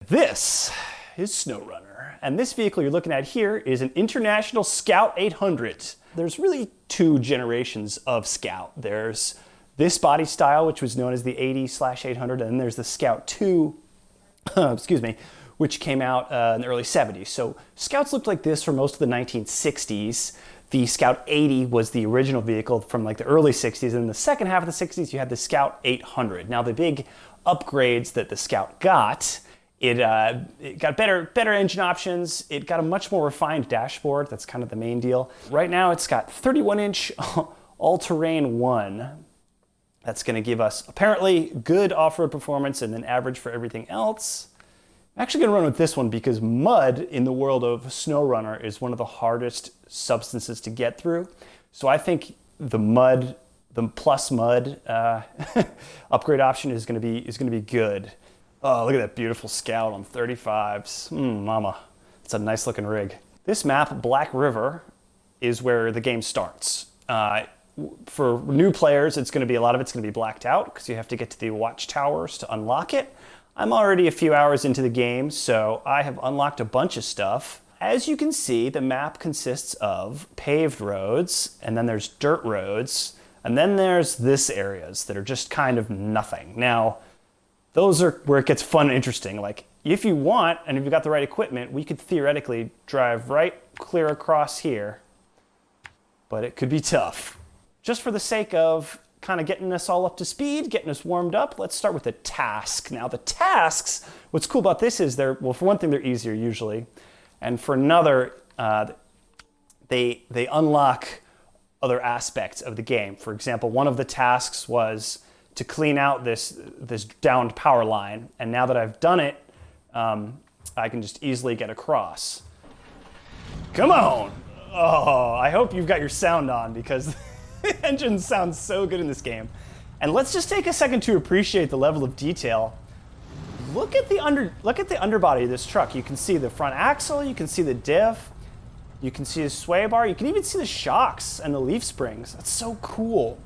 This is SnowRunner, and this vehicle you're looking at here is an International Scout 800. There's really two generations of Scout. There's this body style, which was known as the 80/800, and then there's the Scout 2, excuse me, which came out in the early 70s. So Scouts looked like this for most of the 1960s. The Scout 80 was the original vehicle from like the early 60s, and in the second half of the 60s you had the Scout 800. Now the big upgrades that the Scout got, it got better engine options. It got a much more refined dashboard. That's kind of the main deal. Right now it's got 31-inch all-terrain 1. That's going to give us apparently good off-road performance and then average for everything else. I'm actually going to run with this one because mud in the world of SnowRunner is one of the hardest substances to get through. So I think the plus mud upgrade option is going to be good. Oh, look at that beautiful Scout on 35s. Mama, it's a nice looking rig. This map, Black River, is where the game starts. For new players, a lot of it's going to be blacked out because you have to get to the watchtowers to unlock it. I'm already a few hours into the game, so I have unlocked a bunch of stuff. As you can see, the map consists of paved roads, and then there's dirt roads, and then there's this areas that are just kind of nothing. Now, those are where it gets fun and interesting. Like, if you want, and if you've got the right equipment, we could theoretically drive right clear across here, but it could be tough. Just for the sake of kind of getting us all up to speed, getting us warmed up, let's start with the task. Now, the tasks, what's cool about this is well, for one thing, they're easier usually, and for another, they unlock other aspects of the game. For example, one of the tasks was to clean out this downed power line, and now that I've done it, I can just easily get across. Come on! Oh, I hope you've got your sound on because the engine sounds so good in this game. And let's just take a second to appreciate the level of detail. Look at the underbody of this truck. You can see the front axle, you can see the diff, you can see the sway bar, you can even see the shocks and the leaf springs. That's so cool.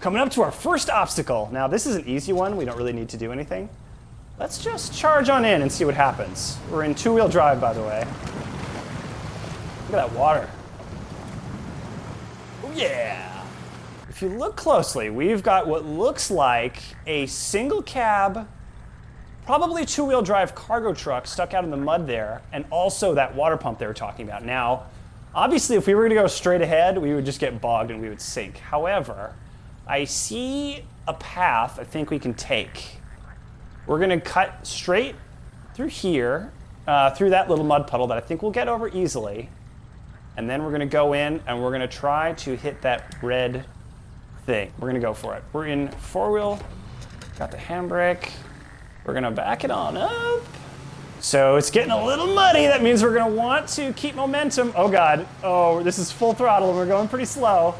Coming up to our first obstacle. Now this is an easy one, we don't really need to do anything. Let's just charge on in and see what happens. We're in two-wheel drive, by the way. Look at that water. Oh yeah! If you look closely, we've got what looks like a single cab, probably two-wheel drive cargo truck stuck out in the mud there, and also that water pump they were talking about. Now, obviously if we were gonna go straight ahead, we would just get bogged and we would sink. However, I see a path I think we can take. We're gonna cut straight through here, through that little mud puddle that I think we'll get over easily. And then we're gonna go in and we're gonna try to hit that red thing. We're gonna go for it. We're in four-wheel, got the handbrake. We're gonna back it on up. So it's getting a little muddy. That means we're gonna want to keep momentum. Oh God, oh, this is full throttle and we're going pretty slow.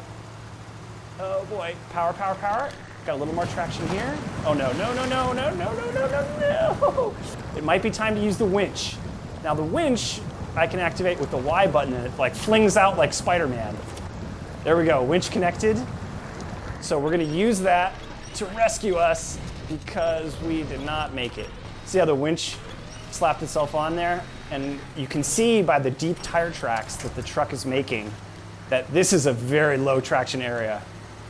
Oh boy, power, power, power. Got a little more traction here. Oh no, no, no, no, no, no, no, no, no, no. It might be time to use the winch. Now the winch, I can activate with the Y button and it like flings out like Spider-Man. There we go, winch connected. So we're gonna use that to rescue us because we did not make it. See how the winch slapped itself on there? And you can see by the deep tire tracks that the truck is making that this is a very low traction area.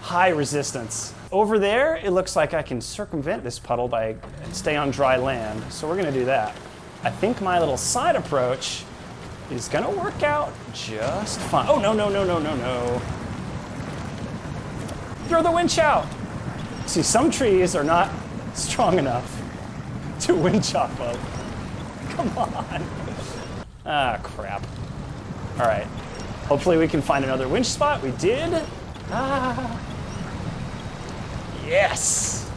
High resistance. Over there, it looks like I can circumvent this puddle by stay on dry land. So we're gonna do that. I think my little side approach is gonna work out just fine. Oh, no, no, no, no, no, no. Throw the winch out. See, some trees are not strong enough to winch off of. Come on. Ah, crap. All right. Hopefully we can find another winch spot. We did. Ah. Yes.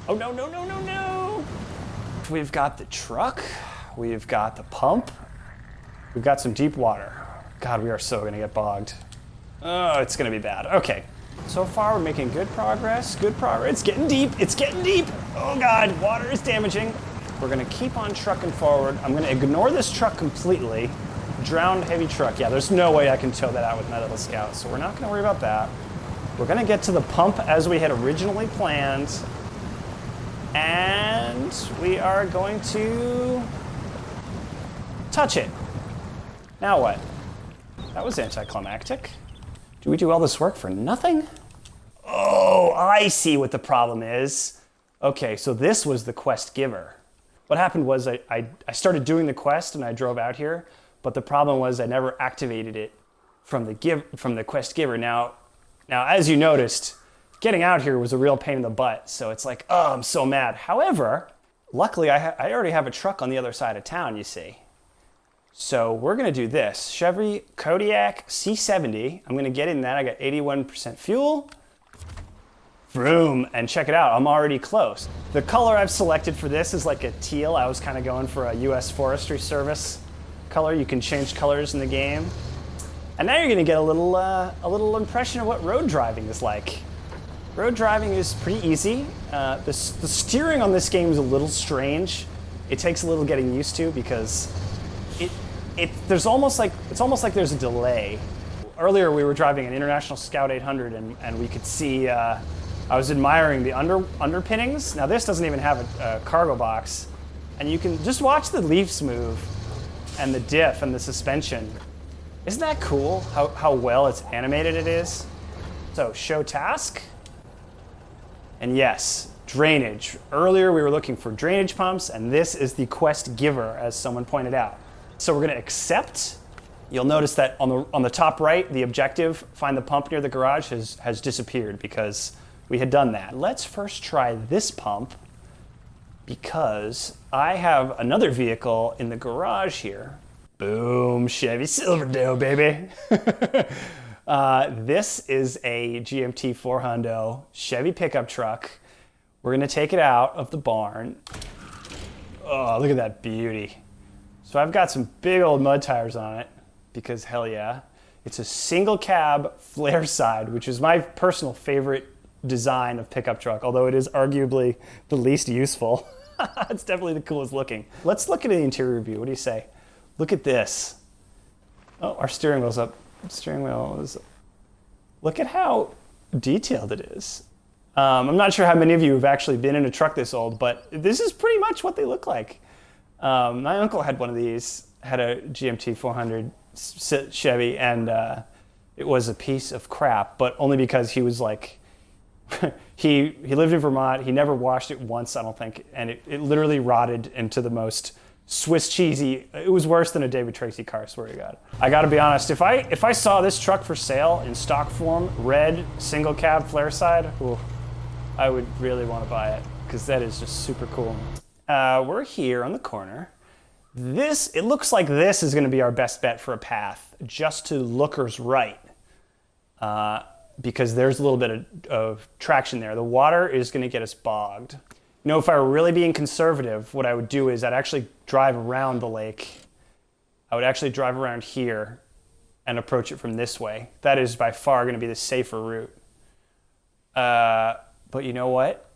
Oh, no, no, no, no, no. We've got the truck. We've got the pump. We've got some deep water. God, we are so gonna get bogged. Oh, it's gonna be bad. Okay. So far, we're making good progress. Good progress. It's getting deep. It's getting deep. Oh God, water is damaging. We're gonna keep on trucking forward. I'm gonna ignore this truck completely. Drowned heavy truck. Yeah, there's no way I can tow that out with my little Scout, so we're not gonna worry about that. We're gonna get to the pump as we had originally planned. And and we are going to touch it. Now what? That was anticlimactic. Do we do all this work for nothing? Oh, I see what the problem is. Okay, so this was the quest giver. What happened was I started doing the quest and I drove out here, but the problem was I never activated it from the quest giver. Now as you noticed, getting out here was a real pain in the butt, so it's like, oh, I'm so mad. However, luckily I already have a truck on the other side of town, you see. So we're gonna do this. Chevy Kodiak C70. I'm gonna get in that. I got 81% fuel. Vroom, and check it out, I'm already close. The color I've selected for this is like a teal. I was kind of going for a US Forestry Service color. You can change colors in the game. And now you're gonna get a little impression of what road driving is like. Road driving is pretty easy. The steering on this game is a little strange. It takes a little getting used to because it's almost like there's a delay. Earlier we were driving an International Scout 800 and we could see I was admiring the underpinnings. Now this doesn't even have a cargo box. And you can just watch the leaves move and the diff and the suspension. Isn't that cool how well it's animated it is? So show task. And yes, drainage. Earlier we were looking for drainage pumps and this is the quest giver, as someone pointed out. So we're gonna accept. You'll notice that on the top right, the objective, find the pump near the garage, has disappeared because we had done that. Let's first try this pump because I have another vehicle in the garage here. Boom, Chevy Silverado, baby. This is a GMT 400 Chevy pickup truck. We're gonna take it out of the barn. Oh, look at that beauty. So I've got some big old mud tires on it because hell yeah. It's a single cab flare side, which is my personal favorite design of pickup truck, although it is arguably the least useful. It's definitely the coolest looking. Let's look at the interior view. What do you say? Look at this. Oh, our steering wheel's up. Steering wheel is... Look at how detailed it is. I'm not sure how many of you have actually been in a truck this old, but this is pretty much what they look like. My uncle had one of these, had a GMT 400 Chevy, and it was a piece of crap, but only because he was like, he lived in Vermont, he never washed it once, I don't think, and it literally rotted into the most Swiss cheesy. It was worse than a David Tracy car, I swear to God. I gotta be honest, if I saw this truck for sale in stock form, red, single cab, flare side, ooh, I would really want to buy it, because that is just super cool. We're here on the corner. It looks like this is gonna be our best bet for a path, just to Looker's right. Because there's a little bit of traction there. The water is gonna get us bogged. You know, if I were really being conservative, what I would do is I'd actually drive around the lake. I would actually drive around here and approach it from this way. That is by far gonna be the safer route. But you know what?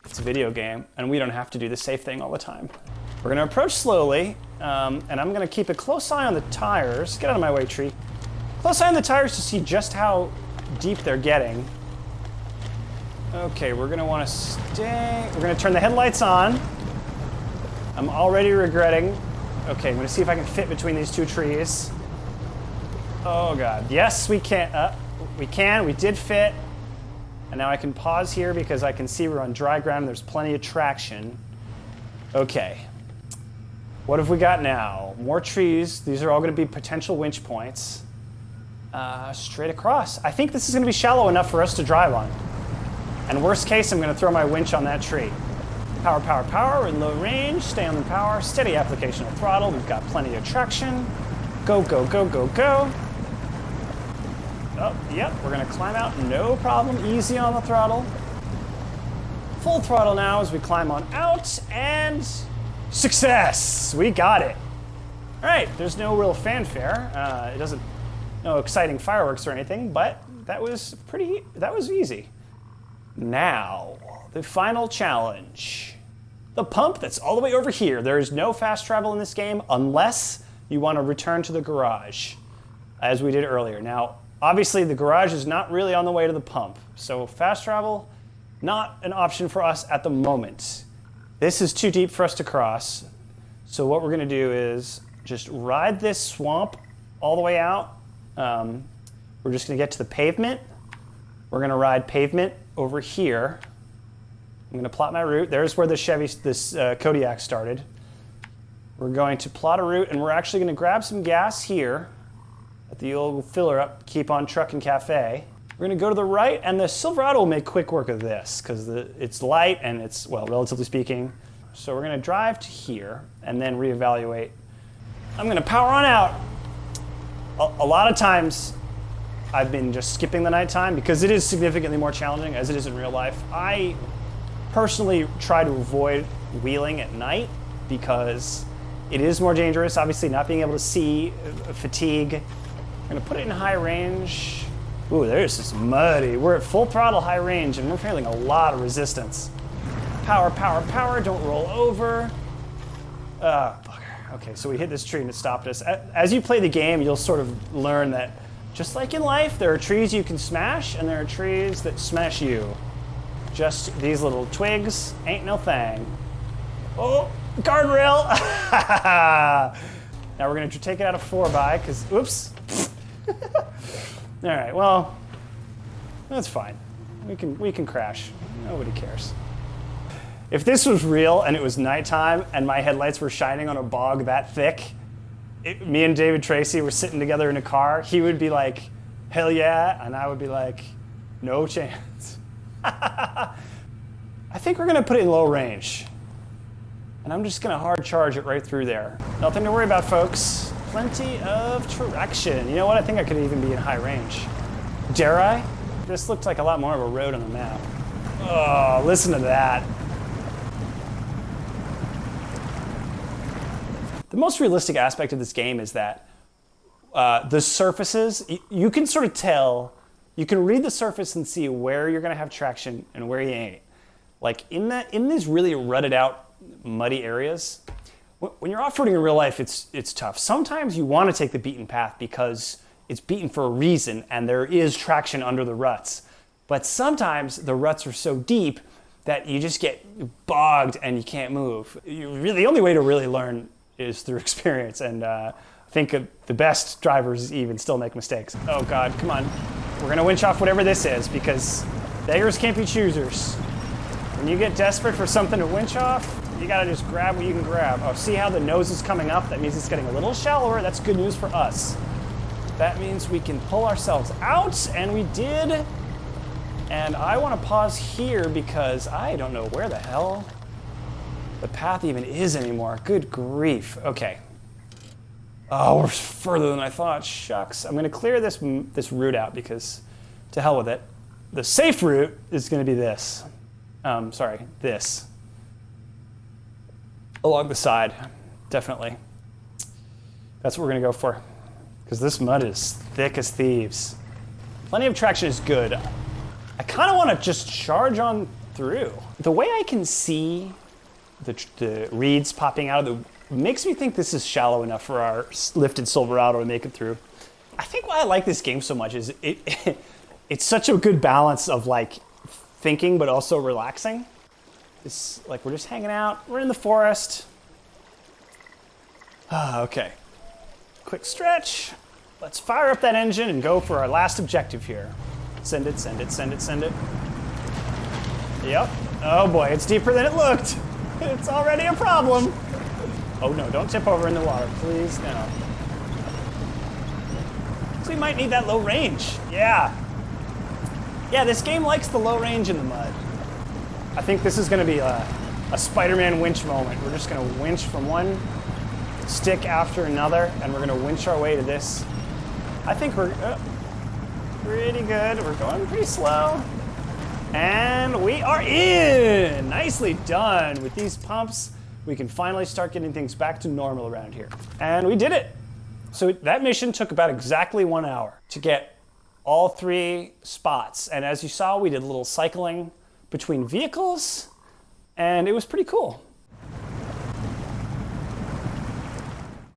It's a video game and we don't have to do the safe thing all the time. We're gonna approach slowly and I'm gonna keep a close eye on the tires. Get out of my way, tree. Close eye on the tires to see just how deep they're getting. Okay, we're gonna wanna stay. We're gonna turn the headlights on. I'm already regretting. Okay, I'm gonna see if I can fit between these two trees. Oh God, yes, we can. We did fit. And now I can pause here because I can see we're on dry ground and there's plenty of traction. Okay, what have we got now? More trees. These are all gonna be potential winch points. Straight across. I think this is gonna be shallow enough for us to drive on. And worst case, I'm gonna throw my winch on that tree. Power, power, power, we're in low range, stay on the power, steady application of throttle, we've got plenty of traction. Go, go, go, go, go. Oh, yep, we're gonna climb out, no problem, easy on the throttle. Full throttle now as we climb on out, and success, we got it. All right, there's no real fanfare. No exciting fireworks or anything, but that was easy. Now, the final challenge. The pump that's all the way over here. There is no fast travel in this game unless you want to return to the garage, as we did earlier. Now, obviously the garage is not really on the way to the pump, so fast travel, not an option for us at the moment. This is too deep for us to cross. So what we're gonna do is just ride this swamp all the way out. We're just gonna get to the pavement. We're gonna ride pavement over here. I'm gonna plot my route. There's where this Kodiak started. We're going to plot a route, and we're actually gonna grab some gas here at the old filler up, Keep On Truckin' Cafe. We're gonna go to the right, and the Silverado will make quick work of this because it's light and it's, well, relatively speaking. So we're gonna drive to here and then reevaluate. I'm gonna power on out. A lot of times I've been just skipping the nighttime because it is significantly more challenging as it is in real life. I personally try to avoid wheeling at night because it is more dangerous. Obviously, not being able to see, fatigue. I'm gonna put it in high range. Ooh, there's this muddy. We're at full throttle high range and we're feeling a lot of resistance. Power, power, power, don't roll over. Okay, so we hit this tree and it stopped us. As you play the game, you'll sort of learn that just like in life, there are trees you can smash and there are trees that smash you. Just these little twigs ain't no thing. Oh, guardrail! Now we're gonna take it out of 4x because, oops. All right, well, that's fine. We can crash. Nobody cares. If this was real and it was nighttime and my headlights were shining on a bog that thick, me and David Tracy were sitting together in a car, he would be like, hell yeah, and I would be like, no chance. I think we're gonna put it in low range. And I'm just gonna hard charge it right through there. Nothing to worry about, folks. Plenty of traction. You know what, I think I could even be in high range. Dare I? This looked like a lot more of a road on the map. Oh, listen to that. The most realistic aspect of this game is that the surfaces, you can sort of tell, you can read the surface and see where you're gonna have traction and where you ain't. Like in these really rutted out, muddy areas, when you're off-roading in real life, it's tough. Sometimes you wanna take the beaten path because it's beaten for a reason and there is traction under the ruts. But sometimes the ruts are so deep that you just get bogged and you can't move. The only way to really learn is through experience, and I think the best drivers even still make mistakes. Oh God, come on. We're gonna winch off whatever this is because beggars can't be choosers. When you get desperate for something to winch off, you gotta just grab what you can grab. Oh, see how the nose is coming up? That means it's getting a little shallower. That's good news for us. That means we can pull ourselves out, and we did. And I wanna pause here because I don't know where the hell the path even is anymore. Good grief. Okay. Oh, we're further than I thought. Shucks. I'm gonna clear this route out because to hell with it. The safe route is gonna be this. This. Along the side, definitely. That's what we're gonna go for. Because this mud is thick as thieves. Plenty of traction is good. I kinda wanna just charge on through. The way I can see the reeds popping out of the makes me think this is shallow enough for our lifted Silverado to make it through. I think why I like this game so much is it's such a good balance of like thinking but also relaxing. It's like we're just hanging out, we're in the forest. Okay, quick stretch. Let's fire up that engine and go for our last objective here. Send it, send it, send it, send it. Yep, oh boy, it's deeper than it looked. It's already a problem. Oh no, don't tip over in the water, please, no. So we might need that low range, yeah. Yeah, this game likes the low range in the mud. I think this is gonna be a Spider-Man winch moment. We're just gonna winch from one stick after another, and we're gonna winch our way to this. I think we're pretty good. We're going pretty slow. And we are in! Nicely done. With these pumps, we can finally start getting things back to normal around here. And we did it. So that mission took about exactly 1 hour to get all 3 spots. And as you saw, we did a little cycling between vehicles, and it was pretty cool.